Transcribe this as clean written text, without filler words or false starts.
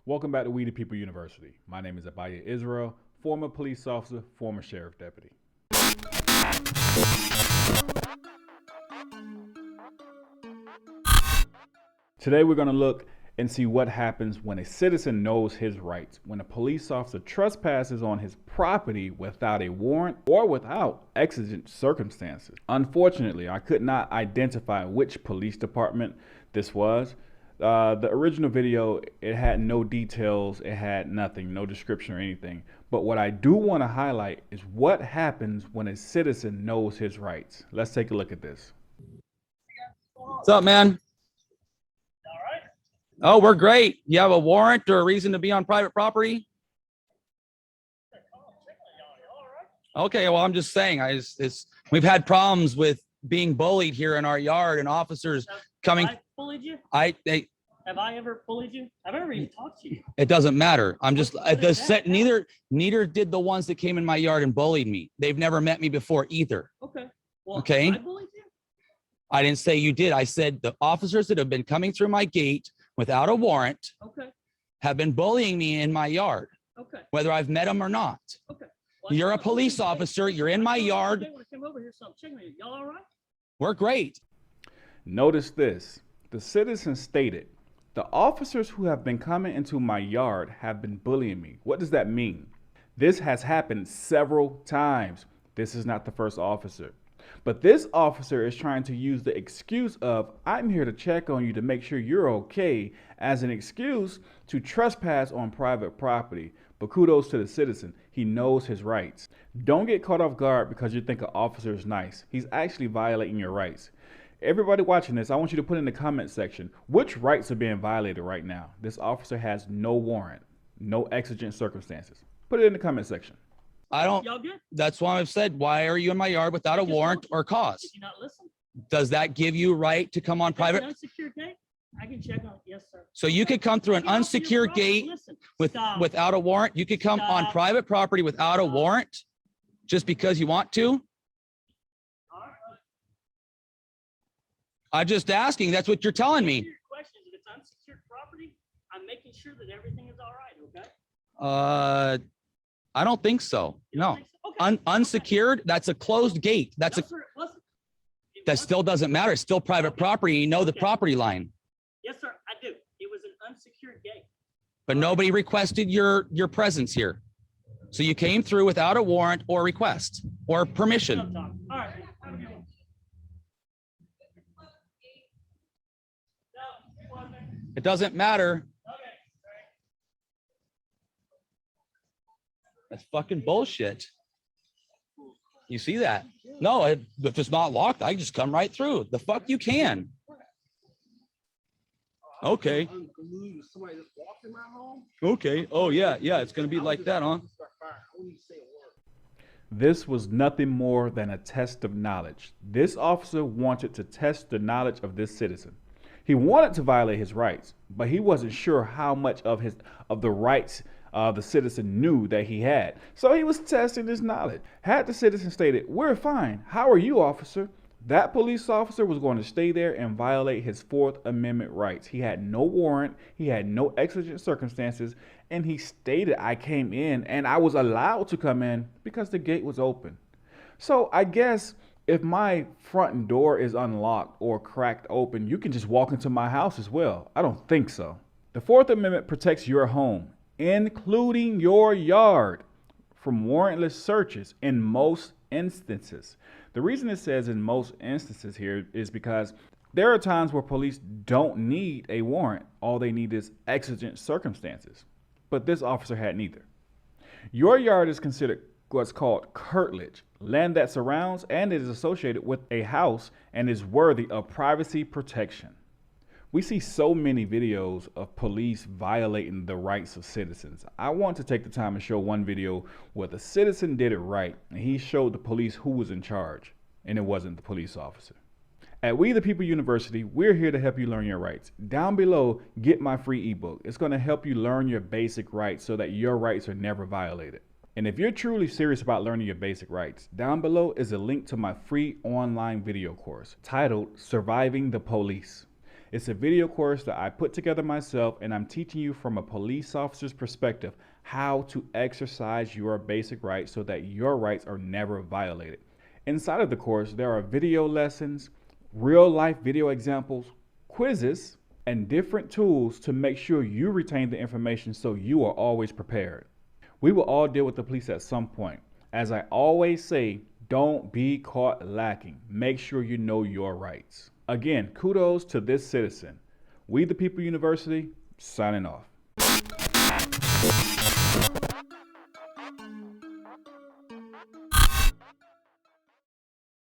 Welcome back to We the People University. My name is Abaya Israel, former police officer, former sheriff deputy. Today we're going to look and see what happens when a citizen knows his rights, when a police officer trespasses on his property without a warrant or without exigent circumstances. Unfortunately, I could not identify which police department this was. The original video, it had no details, it had nothing, no description or anything. But what I do want to highlight is what happens when a citizen knows his rights. Let's take a look at this. What's up, man? All right. Oh, we're great. You have a warrant or a reason to be on private property? Okay, well, I'm just saying, we've had problems with being bullied here in our yard and officers coming. Have I bullied you? Have I ever bullied you? I've never even talked to you. It doesn't matter. I'm just neither did the ones that came in my yard and bullied me. They've never met me before either. Okay. Well, okay. I bullied you? I didn't say you did. I said the officers that have been coming through my gate without a warrant have been bullying me in my yard, whether I've met them or not. Okay. You're a police officer. You're in my yard. Came over here, so check me. Y'all all right? We're great. Notice this. The citizen stated, the officers who have been coming into my yard have been bullying me. What does that mean? This has happened several times. This is not the first officer. But this officer is trying to use the excuse of, I'm here to check on you to make sure you're okay, as an excuse to trespass on private property. But kudos to the citizen. He knows his rights. Don't get caught off guard because you think an officer is nice. He's actually violating your rights. Everybody watching this, I want you to put in the comment section, which rights are being violated right now? This officer has no warrant, no exigent circumstances. Put it in the comment section. I don't. Y'all good? That's why I've said, why are you in my yard without a warrant or cause? Did you not listen? Does that give you right to come on private? An unsecured gate? I can check on it. Yes, sir. So you could come through an unsecured gate without a warrant? You could come on private property without a warrant just because you want to? I'm just asking. That's what you're telling me. Your questions. If it's unsecured property, I'm making sure that everything is all right. Okay. I don't think so. No. Think so? Okay. Unsecured. That's a closed gate. That's No, sir, it wasn't. That still doesn't matter. It's still private property. You know the property line. Yes, sir. I do. It was an unsecured gate. But nobody requested your presence here. So you came through without a warrant or request or permission. All right. Have a good one. It doesn't matter. That's fucking bullshit. You see that? No, if it's not locked, I just come right through. The fuck you can. Okay. Okay. Oh yeah, it's gonna be like that, huh? This was nothing more than a test of knowledge. This officer wanted to test the knowledge of this citizen. He wanted to violate his rights, but he wasn't sure how much of the rights the citizen knew that he had. So he was testing his knowledge. Had the citizen stated, "We're fine. How are you, officer?" That police officer was going to stay there and violate his Fourth Amendment rights. He had no warrant, he had no exigent circumstances, and he stated, "I came in and I was allowed to come in because the gate was open." So I guess if my front door is unlocked or cracked open, you can just walk into my house as well. I don't think so. The Fourth Amendment protects your home, including your yard, from warrantless searches in most instances. The reason it says in most instances here is because there are times where police don't need a warrant. All they need is exigent circumstances. But this officer had neither. Your yard is considered what's called curtilage, land that surrounds and is associated with a house and is worthy of privacy protection. We see so many videos of police violating the rights of citizens. I want to take the time and show one video where the citizen did it right and he showed the police who was in charge, and it wasn't the police officer. At We the People University, we're here to help you learn your rights. Down below, get my free ebook. It's going to help you learn your basic rights so that your rights are never violated. And if you're truly serious about learning your basic rights, down below is a link to my free online video course titled Surviving the Police. It's a video course that I put together myself, and I'm teaching you from a police officer's perspective how to exercise your basic rights so that your rights are never violated. Inside of the course, there are video lessons, real life video examples, quizzes, and different tools to make sure you retain the information so you are always prepared. We will all deal with the police at some point. As I always say, don't be caught lacking. Make sure you know your rights. Again, kudos to this citizen. We the People University, signing off.